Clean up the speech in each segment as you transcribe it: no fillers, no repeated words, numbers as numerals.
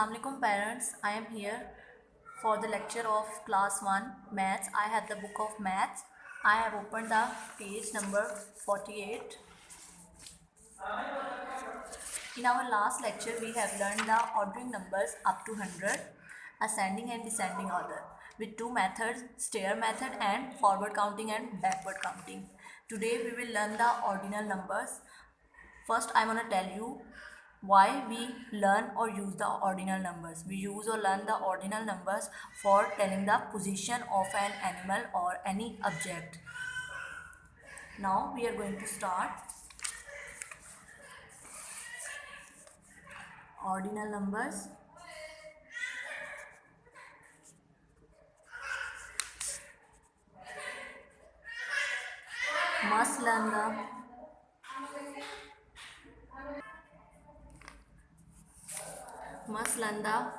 Assalamualaikum parents, I am here for the lecture of class 1 maths. I have the book of maths. I have opened the page number 48. In our last lecture we have learned the ordering numbers up to 100, ascending and descending order with two methods, stair method and forward counting and backward counting. Today we will learn the ordinal numbers. First, I want to tell you why we learn or use the ordinal numbers. We use or learn the ordinal numbers for telling the position of an animal or any object. Now we are going to start. Ordinal numbers. Must learn the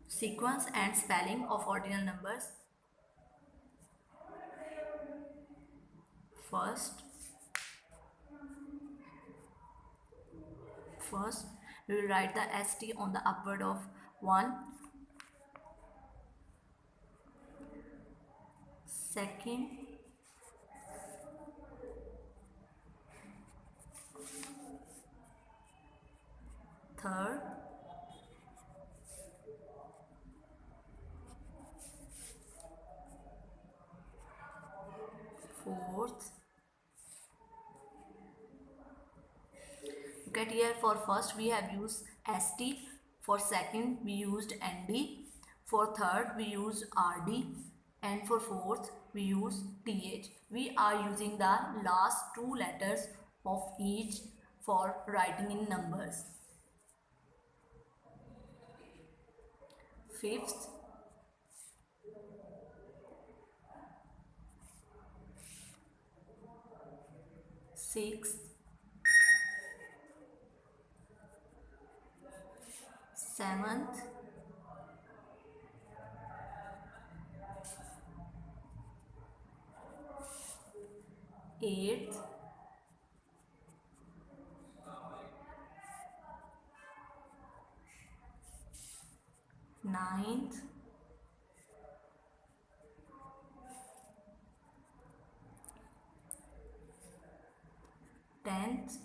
sequence and spelling of ordinal numbers. First we will write the ST on the upward of 1. Second, third, fourth. Look at here, for first we have used ST, for second we used ND, for third we use RD, and for fourth we use TH. We are using the last two letters of each for writing in numbers. Fifth, sixth, seventh, eighth, ninth, 10th,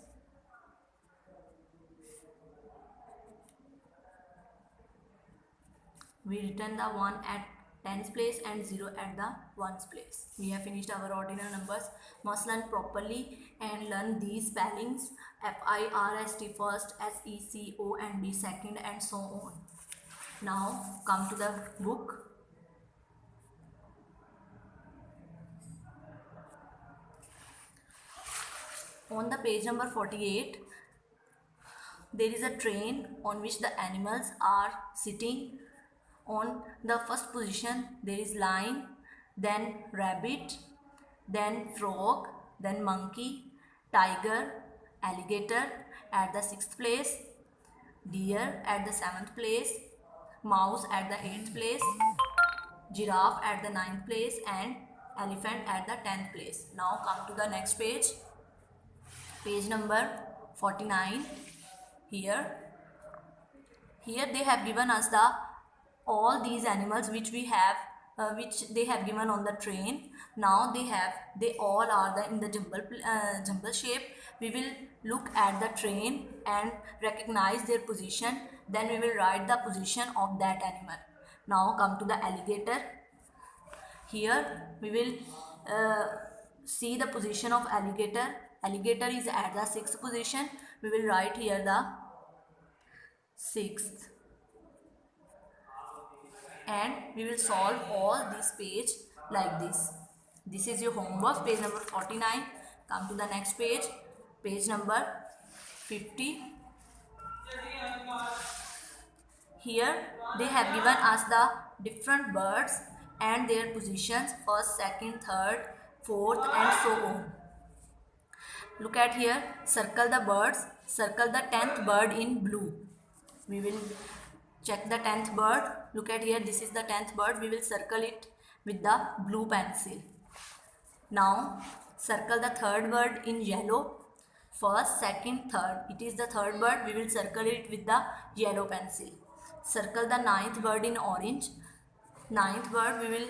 1 at 10th place and 0 at the 1's place. We have finished our ordinal numbers. Must learn properly and learn these spellings: FIRST first, SECOND second, and so on. Now come to the book. On the page number 48, there is a train on which the animals are sitting. On the first position there is lion, then rabbit, then frog, then monkey, tiger, alligator at the 6th place, deer at the 7th place, mouse at the 8th place, giraffe at the 9th place, and elephant at the 10th place. Now come to the next page. Page number 49. Here they have given us the all these animals which we have which they have given on the train. Now they all are in the jumble shape. We will look at the train and recognize their position, then we will write the position of that animal. Now come to the alligator. Here we will see the position of alligator. Alligator is at the 6th position. We will write here the 6th. And we will solve all this page like this. This is your homework, page number 49. Come to the next page, page number 50. Here they have given us the different birds and their positions: first, second, third, fourth, and so on. Look at here, circle the birds, circle the 10th bird in blue. We will check the 10th bird. Look at here, this is the 10th bird. We will circle it with the blue pencil. Now circle the third bird in yellow. First, second, third. It is the third bird. We will circle it with the yellow pencil. circle the ninth bird in orange. Ninth bird, we will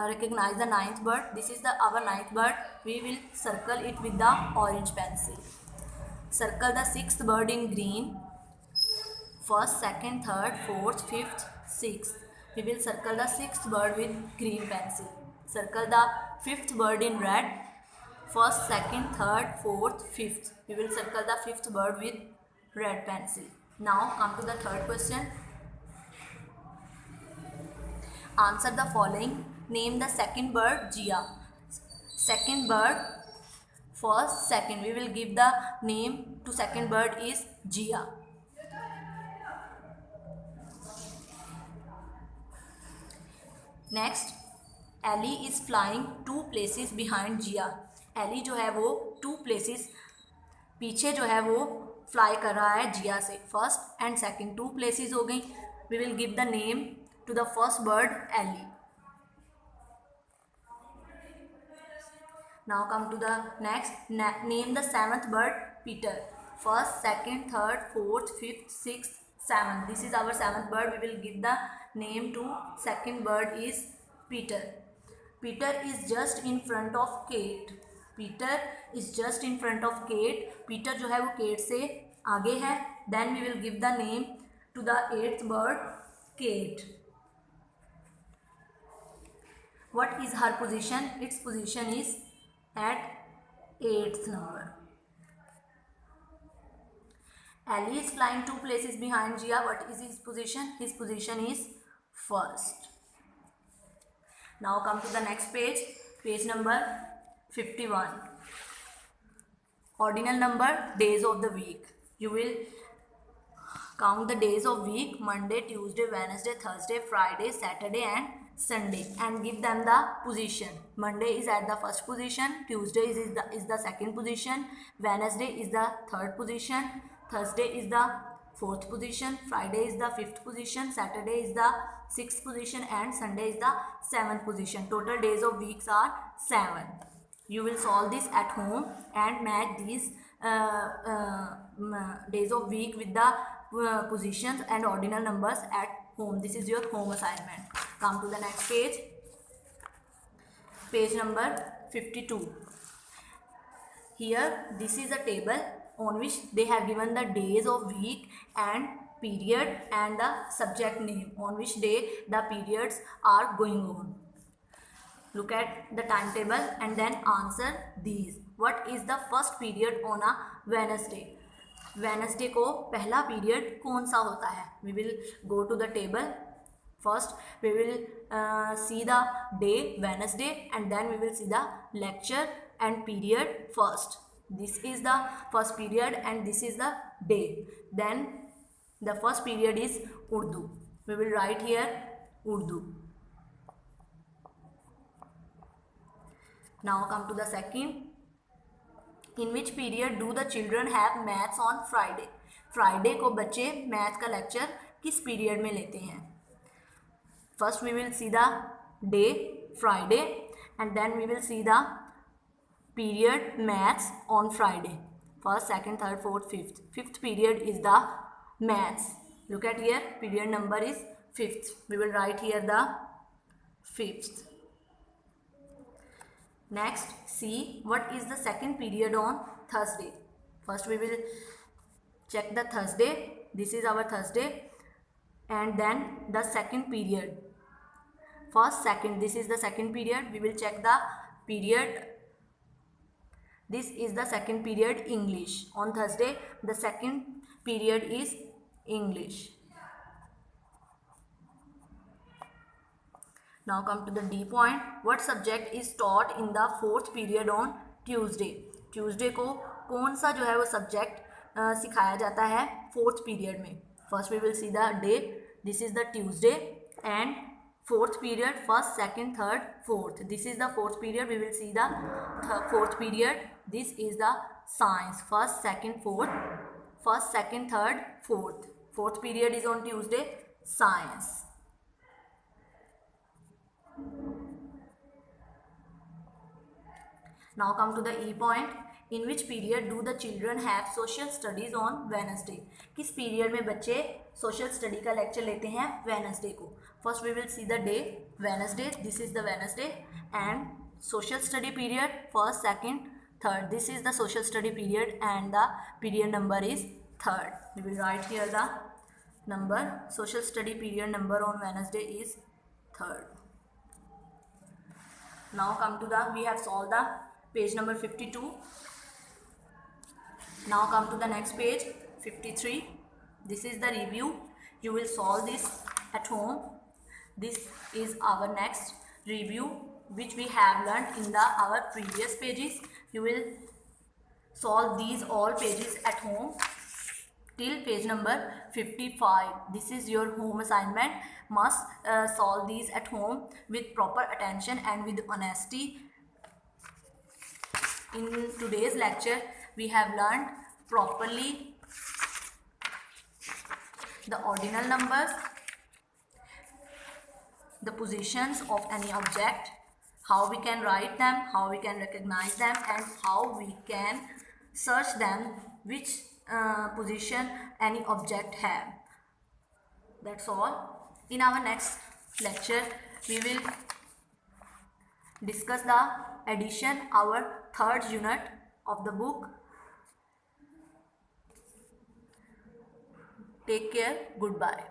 recognize the ninth bird. This is our ninth bird. We will circle it with the orange pencil. Circle the sixth bird in green. First, second, third, fourth, fifth, sixth. We will circle the sixth bird with green pencil. Circle the fifth bird in red. First, second, third, fourth, fifth. We will circle the fifth bird with red pencil. Now come to the third question. Answer the following. Name the second bird Jia. Second bird, first, second. We will give the name to second bird is Jia. Next, Ellie is flying 2 places behind Jia. Ellie जो है वो 2 places पीछे जो है वो fly कर रहा है जिया से. फर्स्ट एंड सेकंड 2 places हो गई. We will give the name to the first bird Ellie. Now come to the next. Name the seventh bird Peter. First, second, third, fourth, fifth, sixth, seventh. This is our seventh bird. We will give the name to second bird is Peter. Peter is just in front of Kate. Peter is just in front of Kate. Peter जो है वो Kate से आगे है. Then we will give the name to the eighth bird Kate. What is her position? Its position is at 8th number. Ellie is flying 2 places behind Jia. What is his position? His position is first. Now come to the next page. Page number 51. Ordinal number, days of the week. You will count the days of week: Monday, Tuesday, Wednesday, Thursday, Friday, Saturday and Sunday, and give them the position. Monday is at the first position, Tuesday is the second position, Wednesday is the third position, Thursday is the fourth position, Friday is the fifth position, Saturday is the sixth position and Sunday is the seventh position. Total days of weeks are 7. You will solve this at home and match these days of week with the positions and ordinal numbers at home. This is your home assignment. Come to the next page. Page number 52. Here, this is a table on which they have given the days of week and period and the subject name on which day the periods are going on. Look at the timetable and then answer these. What is the first period on a Wednesday? Wednesday को पहला period कौन सा होता है? We will go to the table. First, we will see the day Wednesday and then we will see the lecture and period first. This is the first period and this is the day. Then the first period is Urdu. We will write here Urdu. Now come to the second. In which period do the children have maths on Friday? Friday को बच्चे math का lecture किस period में लेते हैं? First we will see the day Friday and then we will see the period maths on Friday. First, second, third, fourth, fifth. Fifth period is the maths. Look at here, period number is 5th. We will write here the 5th. Next, see what is the second period on Thursday. First we will check the Thursday. This is our Thursday. And then the second period. First, second. This is the second period. We will check the period. This is the second period English. On Thursday, the second period is English. Now come to the D point. What subject is taught in the fourth period on Tuesday? Tuesday को कौन सा जो है वो subject सिखाया जाता है fourth period में? First we will see the day. This is the Tuesday and fourth period, first, second, third, fourth. This is the fourth period. We will see the fourth period. This is the science. First, second, fourth. First, second, third, fourth. Fourth period is on Tuesday. Science. Now come to the E point. In which period do the children have social studies on Wednesday, किस period में बच्चे social study का lecture लेते हैं Wednesday को. First we will see the day Wednesday, this is the Wednesday, and social study period first, second, third. This is the social study period and the period number is third. We will write here the number. Social study period number on Wednesday is third. Now come to the, we have solved the page number 52. Now come to the next page 53. This is the review. You will solve this at home. This is our next review which we have learned in our previous pages. You will solve these all pages at home till page number 55. This is your home assignment. Must solve these at home with proper attention and with honesty. In today's lecture we have learned properly the ordinal numbers, the positions of any object, how we can write them, how we can recognize them, and how we can search them, which position any object have. That's all. In our next lecture we will discuss the addition, our third unit of the book. Take care. Goodbye.